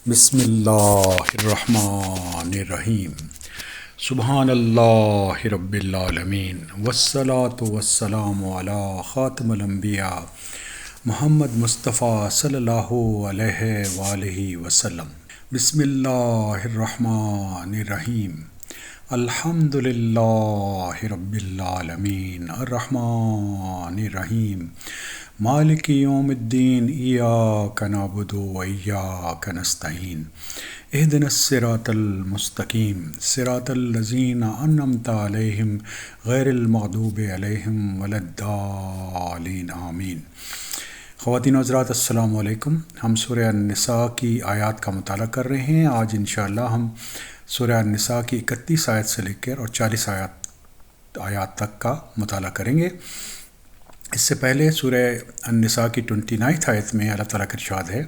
بسم اللہ الرحمن الرحیم سبحان اللہ رب العالمین والصلاة والسلام علی خاتم الانبیاء محمد مصطفیٰ صلی اللہ علیہ وآلہ وسلم۔ بسم اللہ الرحمن الرحیم الحمد للہ رب العالمین الرحمن الرحیم مالک یوم الدین ایاک نعبد و ایاک نستعین اہدنا الصراط المستقیم صراط الذین انعمت علیہم غیر المغضوب علیہم ولا الضالین آمین۔ خواتین و حضرات السلام علیکم۔ ہم سورہ النساء کی آیات کا مطالعہ کر رہے ہیں۔ آج انشاءاللہ ہم سورہ النساء کی 31 آیت سے لے کر اور 40 آیات تک کا مطالعہ کریں گے۔ اس سے پہلے سورہ النساء کی 29 آیت میں اللہ تعالیٰ کا ارشاد ہے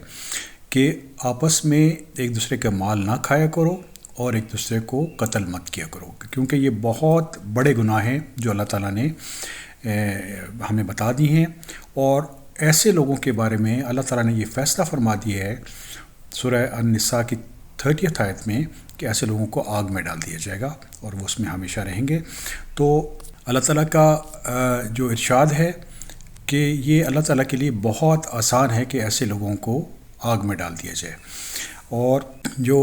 کہ آپس میں ایک دوسرے کے مال نہ کھایا کرو اور ایک دوسرے کو قتل مت کیا کرو، کیونکہ یہ بہت بڑے گناہ ہیں جو اللہ تعالیٰ نے ہمیں بتا دی ہیں، اور ایسے لوگوں کے بارے میں اللہ تعالیٰ نے یہ فیصلہ فرما دیا ہے سورہ النساء کی 30 آیت میں کہ ایسے لوگوں کو آگ میں ڈال دیا جائے گا اور وہ اس میں ہمیشہ رہیں گے۔ تو اللہ تعالیٰ کا جو ارشاد ہے کہ یہ اللہ تعالیٰ کے لیے بہت آسان ہے کہ ایسے لوگوں کو آگ میں ڈال دیا جائے، اور جو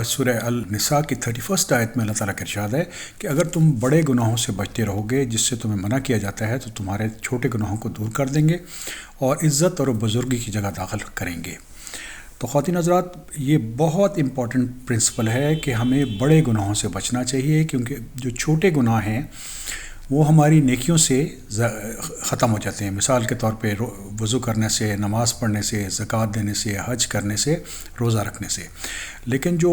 سورہ النساء کی 31 آیت میں اللہ تعالیٰ کا ارشاد ہے کہ اگر تم بڑے گناہوں سے بچتے رہو گے جس سے تمہیں منع کیا جاتا ہے تو تمہارے چھوٹے گناہوں کو دور کر دیں گے اور عزت اور بزرگی کی جگہ داخل کریں گے۔ تو خواتین حضرات، یہ بہت امپورٹنٹ پرنسپل ہے کہ ہمیں بڑے گناہوں سے بچنا چاہیے، کیونکہ جو چھوٹے گناہ ہیں وہ ہماری نیکیوں سے ختم ہو جاتے ہیں۔ مثال کے طور پہ وضو کرنے سے، نماز پڑھنے سے، زکوٰۃ دینے سے، حج کرنے سے، روزہ رکھنے سے، لیکن جو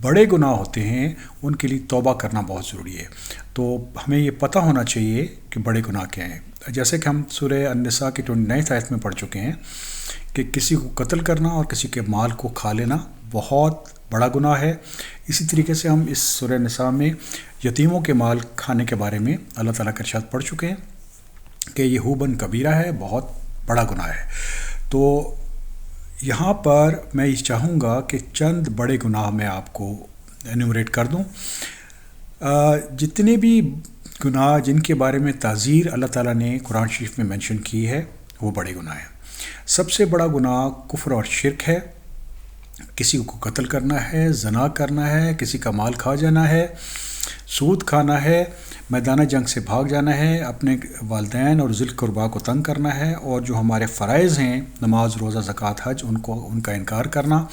بڑے گناہ ہوتے ہیں ان کے لیے توبہ کرنا بہت ضروری ہے۔ تو ہمیں یہ پتہ ہونا چاہیے کہ بڑے گناہ کیا ہیں، جیسے کہ ہم سورہ النساء کی 29 آیت میں پڑھ چکے ہیں کہ کسی کو قتل کرنا اور کسی کے مال کو کھا لینا بہت بڑا گناہ ہے۔ اسی طریقے سے ہم اس سورہ النساء میں یتیموں کے مال کھانے کے بارے میں اللہ تعالیٰ کا ارشاد پڑھ چکے ہیں کہ یہ حوباً کبیرہ ہے، بہت بڑا گناہ ہے۔ تو یہاں پر میں یہ چاہوں گا کہ چند بڑے گناہ میں آپ کو انیومریٹ کر دوں۔ جتنے بھی گناہ جن کے بارے میں تعزیر اللہ تعالیٰ نے قرآن شریف میں مینشن کی ہے وہ بڑے گناہ ہیں۔ سب سے بڑا گناہ کفر اور شرک ہے، کسی کو قتل کرنا ہے، زنا کرنا ہے، کسی کا مال کھا جانا ہے، سود کھانا ہے، میدان جنگ سے بھاگ جانا ہے، اپنے والدین اور ذی القربیٰ کو تنگ کرنا ہے، اور جو ہمارے فرائض ہیں نماز، روزہ، زکوٰۃ، حج، ان کا انکار کرنا،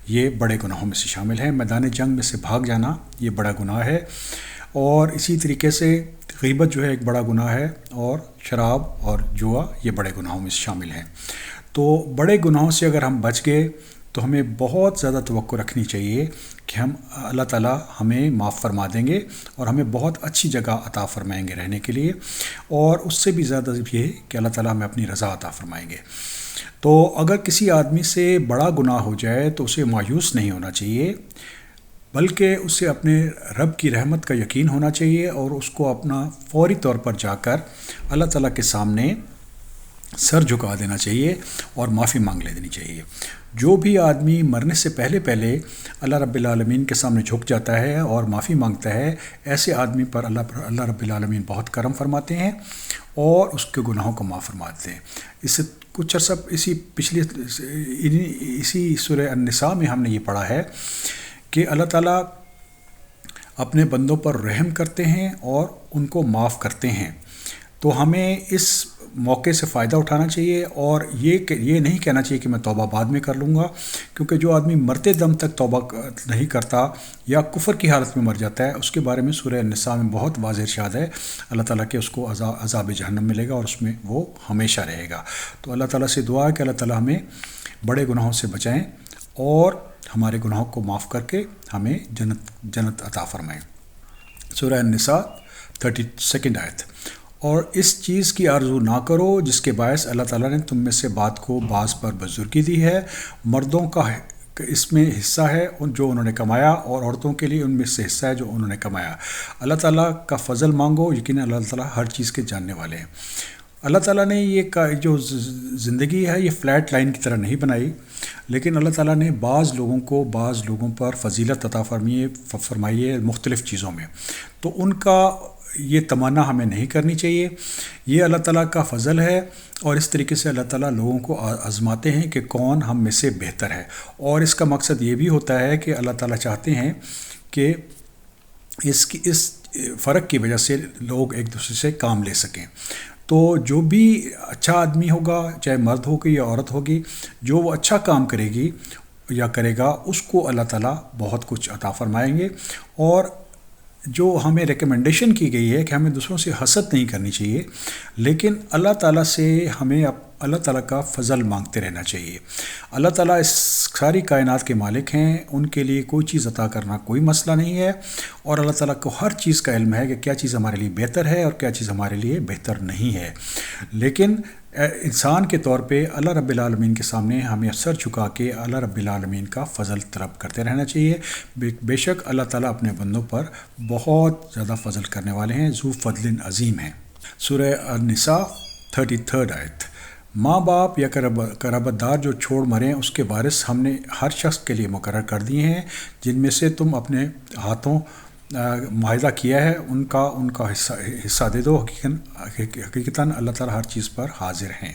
یہ بڑے گناہوں میں سے شامل ہے۔ میدان جنگ میں سے بھاگ جانا یہ بڑا گناہ ہے، اور اسی طریقے سے غیبت جو ہے ایک بڑا گناہ ہے، اور شراب اور جوا یہ بڑے گناہوں میں سے شامل ہیں۔ تو بڑے گناہوں سے اگر ہم بچ گئے تو ہمیں بہت زیادہ توقع رکھنی چاہیے کہ اللہ تعالیٰ ہمیں معاف فرما دیں گے اور ہمیں بہت اچھی جگہ عطا فرمائیں گے رہنے کے لیے، اور اس سے بھی زیادہ یہ کہ اللہ تعالیٰ ہمیں اپنی رضا عطا فرمائیں گے۔ تو اگر کسی آدمی سے بڑا گناہ ہو جائے تو اسے مایوس نہیں ہونا چاہیے، بلکہ اسے اپنے رب کی رحمت کا یقین ہونا چاہیے، اور اس کو اپنا فوری طور پر جا کر اللہ تعالیٰ کے سامنے سر جھکا دینا چاہیے اور معافی مانگ لینی چاہیے۔ جو بھی آدمی مرنے سے پہلے اللہ رب العالمین کے سامنے جھک جاتا ہے اور معافی مانگتا ہے، ایسے آدمی پر اللہ رب العالمین بہت کرم فرماتے ہیں اور اس کے گناہوں کو معاف فرماتے ہیں۔ اس سے کچھ عرصہ اسی سورہ النساء میں ہم نے یہ پڑھا ہے کہ اللہ تعالیٰ اپنے بندوں پر رحم کرتے ہیں اور ان کو معاف کرتے ہیں۔ تو ہمیں اس موقع سے فائدہ اٹھانا چاہیے، اور یہ نہیں کہنا چاہیے کہ میں توبہ بعد میں کر لوں گا، کیونکہ جو آدمی مرتے دم تک توبہ نہیں کرتا یا کفر کی حالت میں مر جاتا ہے، اس کے بارے میں سورہ النساء میں بہت واضح ارشاد ہے اللہ تعالیٰ کہ اس کو عذاب جہنم ملے گا اور اس میں وہ ہمیشہ رہے گا۔ تو اللہ تعالیٰ سے دعا ہے کہ اللہ تعالیٰ ہمیں بڑے گناہوں سے بچائیں اور ہمارے گناہوں کو معاف کر کے ہمیں جنت عطا فرمائیں۔ سورہ النساء 32 آیت۔ اور اس چیز کی آرزو نہ کرو جس کے باعث اللہ تعالیٰ نے تم میں سے بعض کو بعض پر بزرگی دی ہے، مردوں کا اس میں حصہ ہے جو انہوں نے کمایا، اور عورتوں کے لیے ان میں سے حصہ ہے جو انہوں نے کمایا۔ اللہ تعالیٰ کا فضل مانگو، یقیناً اللہ تعالیٰ ہر چیز کے جاننے والے ہیں۔ اللہ تعالیٰ نے یہ جو زندگی ہے یہ فلیٹ لائن کی طرح نہیں بنائی، لیکن اللہ تعالیٰ نے بعض لوگوں پر فضیلت عطا فرمائی ہے مختلف چیزوں میں، تو ان کا یہ تمنا ہمیں نہیں کرنی چاہیے۔ یہ اللہ تعالیٰ کا فضل ہے، اور اس طریقے سے اللہ تعالیٰ لوگوں کو آزماتے ہیں کہ کون ہم میں سے بہتر ہے، اور اس کا مقصد یہ بھی ہوتا ہے کہ اللہ تعالیٰ چاہتے ہیں کہ اس فرق کی وجہ سے لوگ ایک دوسرے سے کام لے سکیں۔ تو جو بھی اچھا آدمی ہوگا، چاہے مرد ہوگی یا عورت ہوگی، جو وہ اچھا کام کرے گی یا کرے گا، اس کو اللہ تعالیٰ بہت کچھ عطا فرمائیں گے۔ اور جو ہمیں ریکمنڈیشن کی گئی ہے کہ ہمیں دوسروں سے حسد نہیں کرنی چاہیے، لیکن اللہ تعالیٰ سے ہمیں اللہ تعالیٰ کا فضل مانگتے رہنا چاہیے۔ اللہ تعالیٰ اس ساری کائنات کے مالک ہیں، ان کے لیے کوئی چیز عطا کرنا کوئی مسئلہ نہیں ہے، اور اللہ تعالیٰ کو ہر چیز کا علم ہے کہ کیا چیز ہمارے لیے بہتر ہے اور کیا چیز ہمارے لیے بہتر نہیں ہے۔ لیکن انسان کے طور پہ اللہ رب العالمین کے سامنے ہمیں سر جھکا کے اللہ رب العالمین کا فضل طلب کرتے رہنا چاہیے۔ بے شک اللہ تعالیٰ اپنے بندوں پر بہت زیادہ فضل کرنے والے ہیں، ذو فضل عظیم ہیں۔ سورہ النساء 33 آیت۔ ماں باپ یا قرابت دار جو چھوڑ مریں، اس کے وارث ہم نے ہر شخص کے لیے مقرر کر دیے ہیں، جن میں سے تم اپنے ہاتھوں معاہدہ کیا ہے ان کا حصہ دے دو۔ حقیقتاً اللہ تعالیٰ ہر چیز پر حاضر ہیں۔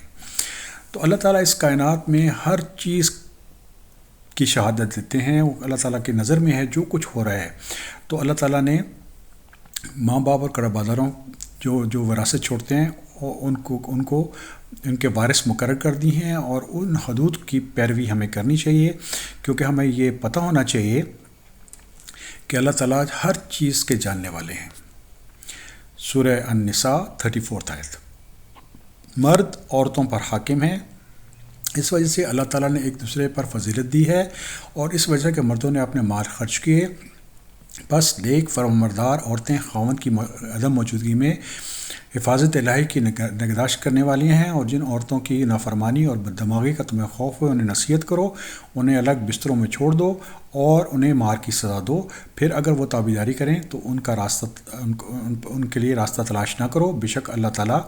تو اللہ تعالیٰ اس کائنات میں ہر چیز کی شہادت دیتے ہیں، وہ اللہ تعالیٰ کی نظر میں ہے جو کچھ ہو رہا ہے۔ تو اللہ تعالیٰ نے ماں باپ اور قرابت داروں جو وراثت چھوڑتے ہیں ان کو ان کے وارث مقرر کر دی ہیں، اور ان حدود کی پیروی ہمیں کرنی چاہیے، کیونکہ ہمیں یہ پتہ ہونا چاہیے کہ اللہ تعالیٰ ہر چیز کے جاننے والے ہیں۔ سورہ النساء 34 آیت۔ مرد عورتوں پر حاکم ہیں، اس وجہ سے اللہ تعالیٰ نے ایک دوسرے پر فضیلت دی ہے، اور اس وجہ کہ مردوں نے اپنے مال خرچ کیے، بس نیک فرمانبردار عورتیں خاوند کی عدم موجودگی میں حفاظت الہی کی نگہداشت کرنے والی ہیں، اور جن عورتوں کی نافرمانی اور بددماغی کا تمہیں خوف ہو انہیں نصیحت کرو، انہیں الگ بستروں میں چھوڑ دو اور انہیں مار کی سزا دو، پھر اگر وہ تابعداری کریں تو ان کے لیے راستہ تلاش نہ کرو، بے شک اللہ تعالیٰ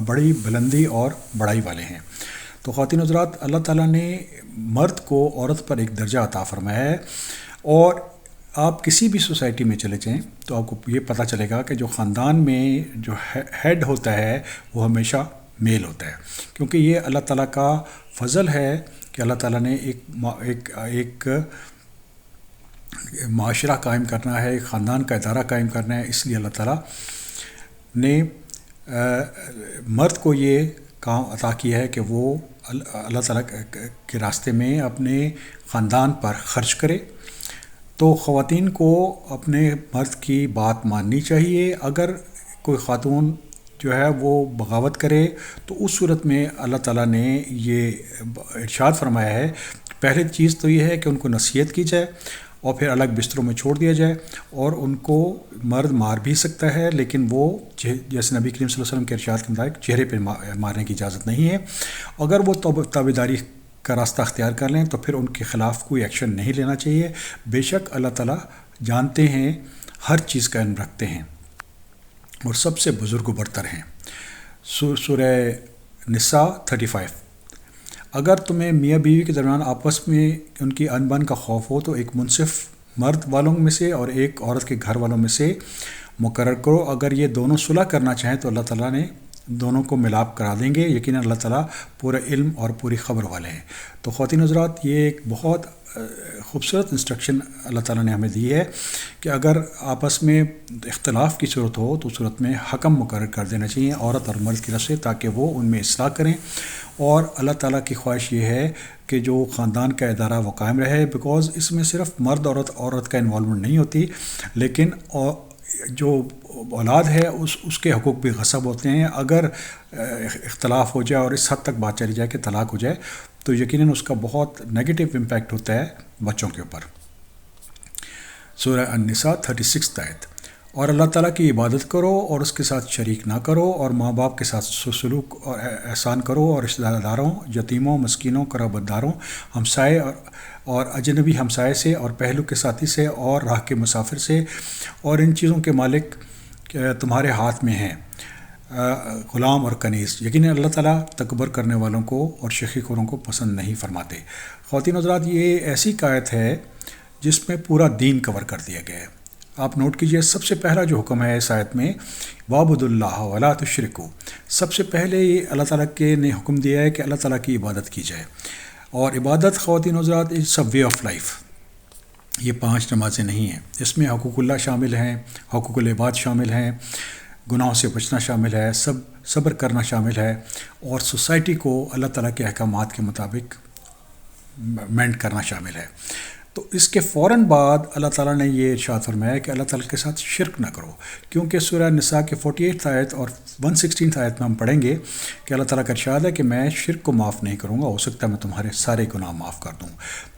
بڑی بلندی اور بڑائی والے ہیں۔ تو خواتین حضرات، اللہ تعالیٰ نے مرد کو عورت پر ایک درجہ عطا فرمایا ہے، اور آپ کسی بھی سوسائٹی میں چلے جائیں تو آپ کو یہ پتہ چلے گا کہ جو خاندان میں جو ہیڈ ہوتا ہے وہ ہمیشہ میل ہوتا ہے، کیونکہ یہ اللہ تعالیٰ کا فضل ہے کہ اللہ تعالیٰ نے ایک معاشرہ قائم کرنا ہے، ایک خاندان کا ادارہ قائم کرنا ہے، اس لیے اللہ تعالیٰ نے مرد کو یہ کام عطا کیا ہے کہ وہ اللہ تعالیٰ کے راستے میں اپنے خاندان پر خرچ کرے۔ تو خواتین کو اپنے مرد کی بات ماننی چاہیے۔ اگر کوئی خاتون جو ہے وہ بغاوت کرے تو اس صورت میں اللہ تعالیٰ نے یہ ارشاد فرمایا ہے، پہلی چیز تو یہ ہے کہ ان کو نصیحت کی جائے اور پھر الگ بستروں میں چھوڑ دیا جائے، اور ان کو مرد مار بھی سکتا ہے، لیکن وہ جیسے نبی کریم صلی اللہ علیہ وسلم کے ارشاد کے مطابق چہرے پہ مارنے کی اجازت نہیں ہے۔ اگر وہ تابعداری کا راستہ اختیار کر لیں تو پھر ان کے خلاف کوئی ایکشن نہیں لینا چاہیے۔ بے شک اللہ تعالیٰ جانتے ہیں، ہر چیز کا علم رکھتے ہیں، اور سب سے بزرگ و برتر ہیں۔ سورہ نساء 35۔ اگر تمہیں میاں بیوی کے درمیان آپس میں ان کی انبن کا خوف ہو تو ایک منصف مرد والوں میں سے اور ایک عورت کے گھر والوں میں سے مقرر کرو۔ اگر یہ دونوں صلح کرنا چاہیں تو اللہ تعالیٰ نے دونوں کو ملاپ کرا دیں گے، یقیناً اللہ تعالیٰ پورا علم اور پوری خبر والے ہیں۔ تو خواتین حضرات، یہ ایک بہت خوبصورت انسٹرکشن اللہ تعالیٰ نے ہمیں دی ہے کہ اگر آپس میں اختلاف کی صورت ہو تو صورت میں حکم مقرر کر دینا چاہیے عورت اور مرد کی طرف سے، تاکہ وہ ان میں اصلاح کریں۔ اور اللہ تعالیٰ کی خواہش یہ ہے کہ جو خاندان کا ادارہ وہ قائم رہے، بیکاز اس میں صرف مرد عورت کا انوالومنٹ نہیں ہوتی، لیکن جو اولاد ہے اس کے حقوق بھی غصب ہوتے ہیں۔ اگر اختلاف ہو جائے اور اس حد تک بات چلی جائے کہ طلاق ہو جائے تو یقیناً اس کا بہت نیگیٹو امپیکٹ ہوتا ہے بچوں کے اوپر۔ سورہ النساء 36 آیت۔ اور اللہ تعالیٰ کی عبادت کرو اور اس کے ساتھ شریک نہ کرو، اور ماں باپ کے ساتھ سلوک اور احسان کرو، اور رشتہ داروں، یتیموں، مسکینوں، قرابت داروں، ہمسائے اور اجنبی ہمسائے سے، اور پہلو کے ساتھی سے، اور راہ کے مسافر سے، اور ان چیزوں کے مالک تمہارے ہاتھ میں ہیں۔ غلام اور کنیز، یقیناً اللہ تعالیٰ تکبر کرنے والوں کو اور شیخی خوروں کو پسند نہیں فرماتے۔ خواتین حضرات، یہ ایسی آیت ہے جس میں پورا دین کور کر دیا گیا ہے۔ آپ نوٹ کیجئے، سب سے پہلا جو حکم ہے اس آیت میں وَاعْبُدُوا اللَّهَ وَلَا تُشْرِكُوا، سب سے پہلے یہ اللہ تعالیٰ کے نے حکم دیا ہے کہ اللہ تعالیٰ کی عبادت کی جائے۔ اور عبادت خواتین حضرات it's a way of life, یہ 5 نمازیں نہیں ہیں، اس میں حقوق اللہ شامل ہیں، حقوق العباد شامل ہیں، گناہوں سے بچنا شامل ہے، صبر کرنا شامل ہے، اور سوسائٹی کو اللہ تعالیٰ کے احکامات کے مطابق مینٹ کرنا شامل ہے۔ تو اس کے فوراً بعد اللہ تعالیٰ نے یہ ارشاد فرمایا کہ اللہ تعالیٰ کے ساتھ شرک نہ کرو، کیونکہ سورہ نساء کے 48 آیت اور 116 آیت میں ہم پڑھیں گے کہ اللہ تعالیٰ کا ارشاد ہے کہ میں شرک کو معاف نہیں کروں گا، ہو سکتا ہے میں تمہارے سارے گناہ معاف کر دوں۔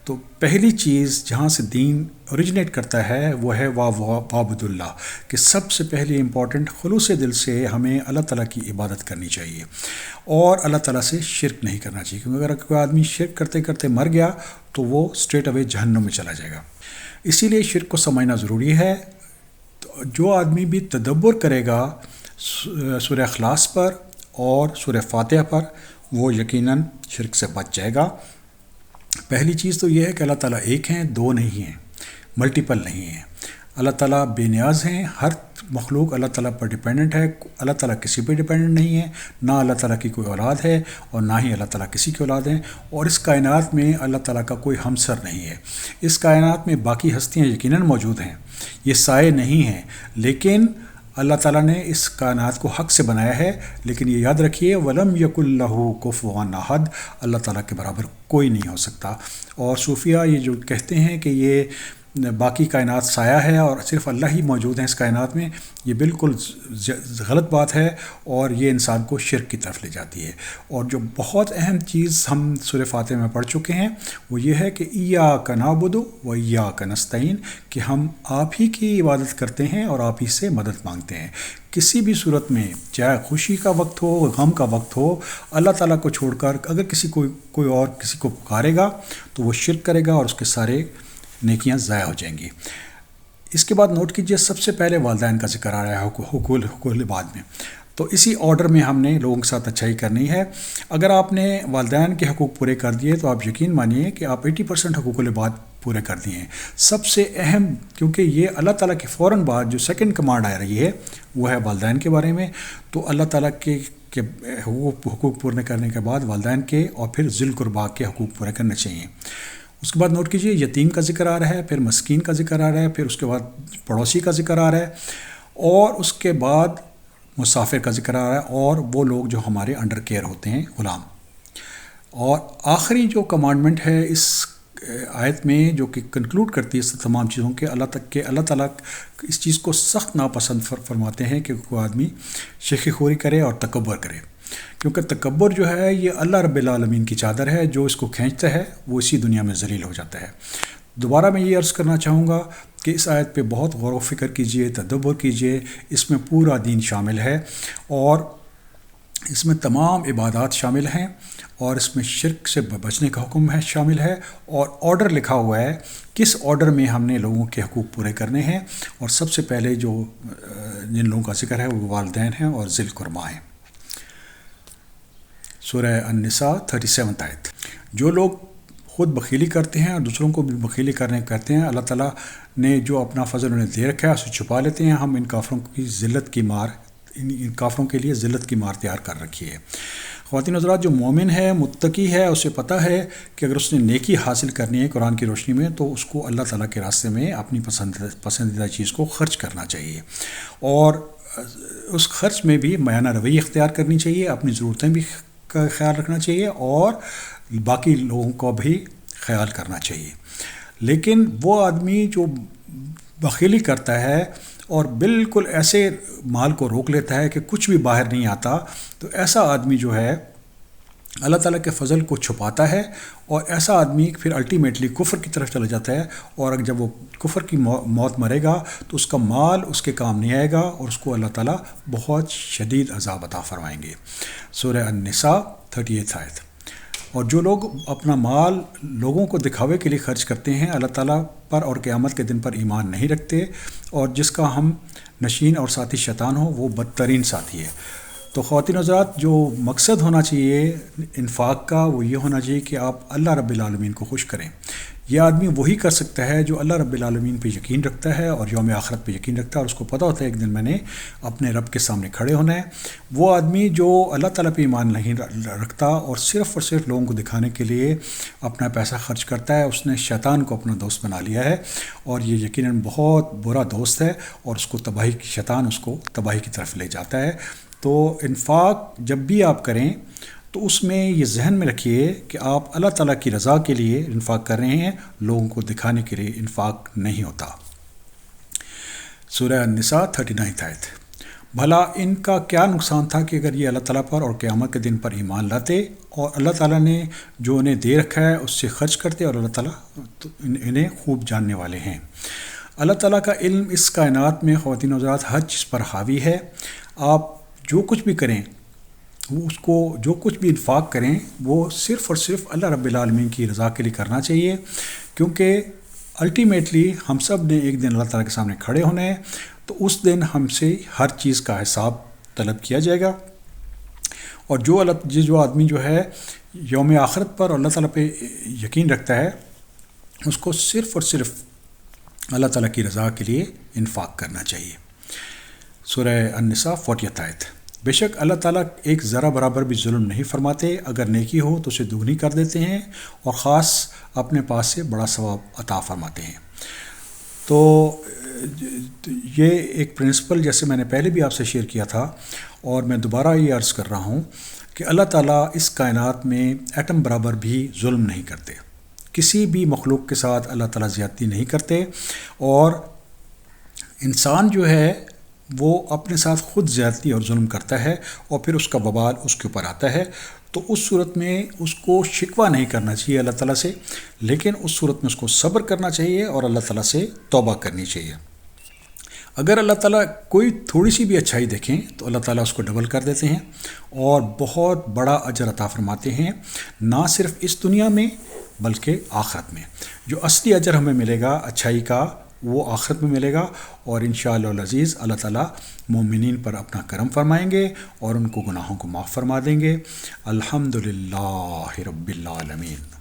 تو پہلی چیز جہاں سے دین اوریجنیٹ کرتا ہے وہ ہے وَاعْبُدُوا اللَّهَ، کہ سب سے پہلے امپورٹنٹ خلوص دل سے ہمیں اللہ تعالیٰ کی عبادت کرنی چاہیے اور اللہ تعالیٰ سے شرک نہیں کرنا چاہیے، کیونکہ اگر کوئی آدمی شرک کرتے کرتے مر گیا تو وہ اسٹریٹ اوے جہنم میں چلا جائے گا۔ اسی لیے شرک کو سمجھنا ضروری ہے۔ تو جو آدمی بھی تدبر کرے گا سورہ اخلاص پر اور سورہ فاتحہ پر، وہ یقیناً شرک سے بچ جائے گا۔ پہلی چیز تو یہ ہے کہ اللہ تعالیٰ ایک ہیں، دو نہیں ہیں، ملٹیپل نہیں ہیں۔ اللہ تعالیٰ بے نیاز ہیں، ہر مخلوق اللہ تعالیٰ پر ڈیپینڈنٹ ہے، اللہ تعالیٰ کسی پہ ڈیپینڈنٹ نہیں ہے، نہ اللہ تعالیٰ کی کوئی اولاد ہے اور نہ ہی اللہ تعالیٰ کسی کی اولاد ہے، اور اس کائنات میں اللہ تعالیٰ کا کوئی ہمسر نہیں ہے۔ اس کائنات میں باقی ہستیاں یقیناً موجود ہیں، یہ سائے نہیں ہیں، لیکن اللہ تعالیٰ نے اس کائنات کو حق سے بنایا ہے، لیکن یہ یاد رکھیے وَلَمْ يَكُنْ لَهُ كُفُوًا أَحَدٌ، اللہ تعالیٰ کے برابر کوئی نہیں ہو سکتا۔ اور صوفیہ یہ جو کہتے ہیں کہ یہ باقی کائنات سایہ ہے اور صرف اللہ ہی موجود ہیں اس کائنات میں، یہ بالکل غلط بات ہے اور یہ انسان کو شرک کی طرف لے جاتی ہے۔ اور جو بہت اہم چیز ہم سورہ فاتحہ میں پڑھ چکے ہیں وہ یہ ہے کہ ایاک نعبد و ایاک نستعین، کہ ہم آپ ہی کی عبادت کرتے ہیں اور آپ ہی سے مدد مانگتے ہیں۔ کسی بھی صورت میں، چاہے خوشی کا وقت ہو، غم کا وقت ہو، اللہ تعالیٰ کو چھوڑ کر اگر کوئی اور کسی کو پکارے گا تو وہ شرک کرے گا اور اس کے سارے نیکیاں ضائع ہو جائیں گی۔ اس کے بعد نوٹ کیجئے، سب سے پہلے والدین کا ذکر آ رہا ہے حقوق العباد میں، تو اسی آرڈر میں ہم نے لوگوں کے ساتھ اچھائی کرنی ہے۔ اگر آپ نے والدین کے حقوق پورے کر دیے تو آپ یقین مانیے کہ آپ 80% حقوق العباد پورے کر دیے ہیں۔ سب سے اہم، کیونکہ یہ اللہ تعالیٰ کی فوراً بعد جو سیکنڈ کمانڈ آ رہی ہے وہ ہے والدین کے بارے میں، تو اللہ تعالیٰ کے حقوق پورے کرنے کے بعد والدین کے اور پھر ذی القربیٰ کے حقوق پورے کرنے چاہیے۔ اس کے بعد نوٹ کیجئے، یتیم کا ذکر آ رہا ہے، پھر مسکین کا ذکر آ رہا ہے، پھر اس کے بعد پڑوسی کا ذکر آ رہا ہے، اور اس کے بعد مسافر کا ذکر آ رہا ہے، اور وہ لوگ جو ہمارے انڈر کیئر ہوتے ہیں، غلام۔ اور آخری جو کمانڈمنٹ ہے اس آیت میں جو کہ کنکلوڈ کرتی ہے اس تمام چیزوں کے، اللہ تعالیٰ اس چیز کو سخت ناپسند فرماتے ہیں کہ کوئی آدمی شیخی خوری کرے اور تکبر کرے، کیونکہ تکبر جو ہے یہ اللہ رب العالمین کی چادر ہے، جو اس کو کھینچتا ہے وہ اسی دنیا میں ذلیل ہو جاتا ہے۔ دوبارہ میں یہ عرض کرنا چاہوں گا کہ اس آیت پہ بہت غور و فکر کیجئے، تدبر کیجئے، اس میں پورا دین شامل ہے اور اس میں تمام عبادات شامل ہیں، اور اس میں شرک سے بچنے کا حکم ہے شامل ہے، اور آرڈر لکھا ہوا ہے کس آرڈر میں ہم نے لوگوں کے حقوق پورے کرنے ہیں، اور سب سے پہلے جو جن لوگوں کا ذکر ہے وہ والدین ہیں اور ذی القربیٰ ہیں۔ سورہ النساء 37 آیت۔ جو لوگ خود بخیلی کرتے ہیں اور دوسروں کو بھی بخیلی کرنے کہتے ہیں، اللہ تعالیٰ نے جو اپنا فضل انہیں دے رکھا ہے اسے چھپا لیتے ہیں، ہم ان کافروں کے لیے ذلت کی مار تیار کر رکھی ہے۔ خواتین حضرات، جو مومن ہے، متقی ہے، اسے پتہ ہے کہ اگر اس نے نیکی حاصل کرنی ہے قرآن کی روشنی میں تو اس کو اللہ تعالیٰ کے راستے میں اپنی پسندیدہ چیز کو خرچ کرنا چاہیے، اور اس خرچ میں بھی میانہ روی اختیار کرنی چاہیے، اپنی ضرورتیں بھی کا خیال رکھنا چاہیے اور باقی لوگوں کو بھی خیال کرنا چاہیے۔ لیکن وہ آدمی جو بخیلی کرتا ہے اور بالکل ایسے مال کو روک لیتا ہے کہ کچھ بھی باہر نہیں آتا، تو ایسا آدمی جو ہے اللہ تعالیٰ کے فضل کو چھپاتا ہے، اور ایسا آدمی پھر الٹیمیٹلی کفر کی طرف چلا جاتا ہے، اور جب وہ کفر کی موت مرے گا تو اس کا مال اس کے کام نہیں آئے گا اور اس کو اللہ تعالیٰ بہت شدید عذاب عطا فرمائیں گے۔ سورہ النساء 38 آیت۔ اور جو لوگ اپنا مال لوگوں کو دکھاوے کے لیے خرچ کرتے ہیں، اللہ تعالیٰ پر اور قیامت کے دن پر ایمان نہیں رکھتے، اور جس کا ہم نشین اور ساتھی شیطان ہو وہ بدترین ساتھی ہے۔ تو خواتین حضرات جو مقصد ہونا چاہیے انفاق کا وہ یہ ہونا چاہیے کہ آپ اللہ رب العالمین کو خوش کریں۔ یہ آدمی وہی کر سکتا ہے جو اللہ رب العالمین پہ یقین رکھتا ہے اور یوم آخرت پہ یقین رکھتا ہے، اور اس کو پتہ ہوتا ہے ایک دن میں نے اپنے رب کے سامنے کھڑے ہونا ہے۔ وہ آدمی جو اللہ تعالیٰ پہ ایمان نہیں رکھتا اور صرف لوگوں کو دکھانے کے لیے اپنا پیسہ خرچ کرتا ہے، اس نے شیطان کو اپنا دوست بنا لیا ہے، اور یہ یقیناً بہت برا دوست ہے، اور اس کو شیطان اس کو تباہی کی طرف لے جاتا ہے۔ تو انفاق جب بھی آپ کریں تو اس میں یہ ذہن میں رکھیے کہ آپ اللہ تعالیٰ کی رضا کے لیے انفاق کر رہے ہیں، لوگوں کو دکھانے کے لیے انفاق نہیں ہوتا۔ سورہ النساء 39 آیت۔ بھلا ان کا کیا نقصان تھا کہ اگر یہ اللہ تعالیٰ پر اور قیامت کے دن پر ایمان لاتے اور اللہ تعالیٰ نے جو انہیں دے رکھا ہے اس سے خرچ کرتے، اور اللہ تعالیٰ انہیں خوب جاننے والے ہیں۔ اللہ تعالیٰ کا علم اس کائنات میں خواتین و حضرات ہر چیز پر حاوی ہے۔ آپ جو کچھ بھی کریں، جو کچھ بھی انفاق کریں، وہ صرف اللہ رب العالمین کی رضا کے لیے کرنا چاہیے، کیونکہ الٹیمیٹلی ہم سب نے ایک دن اللہ تعالیٰ کے سامنے کھڑے ہونا ہے، تو اس دن ہم سے ہر چیز کا حساب طلب کیا جائے گا۔ اور جو آدمی جو ہے یوم آخرت پر اللہ تعالیٰ پہ یقین رکھتا ہے، اس کو صرف اللہ تعالیٰ کی رضا کے لیے انفاق کرنا چاہیے۔ سورہ النساء 40 آیت۔ بے شک اللہ تعالیٰ ایک ذرہ برابر بھی ظلم نہیں فرماتے، اگر نیکی ہو تو اسے دگنی کر دیتے ہیں، اور خاص اپنے پاس سے بڑا ثواب عطا فرماتے ہیں۔ تو یہ ایک پرنسپل جیسے میں نے پہلے بھی آپ سے شیئر کیا تھا، اور میں دوبارہ یہ عرض کر رہا ہوں کہ اللہ تعالیٰ اس کائنات میں ایٹم برابر بھی ظلم نہیں کرتے، کسی بھی مخلوق کے ساتھ اللہ تعالیٰ زیادتی نہیں کرتے، اور انسان جو ہے وہ اپنے ساتھ خود زیادتی اور ظلم کرتا ہے، اور پھر اس کا وبال اس کے اوپر آتا ہے۔ تو اس صورت میں اس کو شکوہ نہیں کرنا چاہیے اللہ تعالیٰ سے، لیکن اس صورت میں اس کو صبر کرنا چاہیے اور اللہ تعالیٰ سے توبہ کرنی چاہیے۔ اگر اللہ تعالیٰ کوئی تھوڑی سی بھی اچھائی دیکھیں تو اللہ تعالیٰ اس کو ڈبل کر دیتے ہیں اور بہت بڑا اجر عطا فرماتے ہیں، نہ صرف اس دنیا میں بلکہ آخرت میں۔ جو اصلی اجر ہمیں ملے گا اچھائی کا، وہ آخرت میں ملے گا، اور انشاءاللہ العزیز اللہ تعالیٰ مومنین پر اپنا کرم فرمائیں گے اور ان کو گناہوں کو معاف فرما دیں گے۔ الحمدللہ رب العالمین۔